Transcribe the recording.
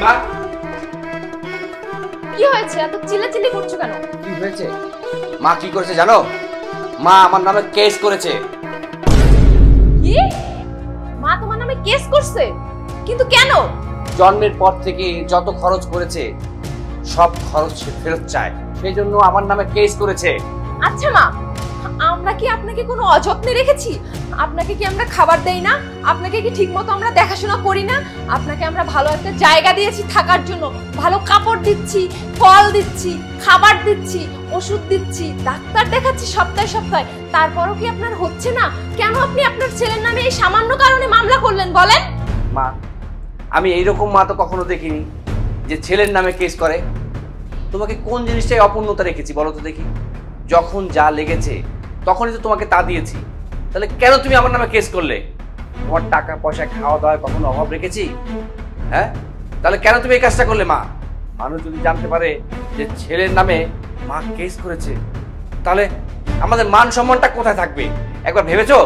মা কি হয়েছে? এত চিল্লাচিল্লি করছো কেন? কি হয়েছে? মা কি করেছে জানো? মা আমার নামে কেস করেছে। কি? মা তোমার নামে কেস করছে? কিন্তু কেন? জন্মের পর থেকে যত খরচ করেছে সব খরচ সে ফেরত চায়, সেই জন্য আমার নামে কেস করেছে। আচ্ছা মা, আমরা কি আপনাকে কোনো অযত্নে রেখেছি? আপনাকে কি আমরা খাবার দেই না? আপনাকে কি ঠিকমতো আমরা দেখাশোনা করি না? আপনাকে আমরা ভালো একটা জায়গা দিয়েছি থাকার জন্য, ভালো কাপড় দিচ্ছি, ফল দিচ্ছি, খাবার দিচ্ছি, ওষুধ দিচ্ছি, ডাক্তার দেখাচ্ছি সপ্তাহে সপ্তাহে, তারপরও কি আপনার হচ্ছে না? কেন আপনি আপনার ছেলের নামে এই সামান্য কারণে মামলা করলেন বলেন? মা, আমি এইরকম মা তো কখনো দেখিনি যে ছেলের নামে কেস করে। তোমাকে কোন জিনিসটাই অপূর্ণতা রেখেছি বলো তো দেখি? যখন যা লেগেছে তখনই তো তোমাকে তা দিয়েছি, তাহলে কেন তুমি আমার নামে কেস করলে? তোমার টাকা পয়সা খাওয়া দাওয়ায় কখনো অভাব রেখেছি? হ্যাঁ, তাহলে কেন তুমি এই কাজটা করলে? মা, মানুষ যদি জানতে পারে যে ছেলের নামে মা কেস করেছে, তাহলে আমাদের মান সম্মানটা কোথায় থাকবে একবার ভেবেছো?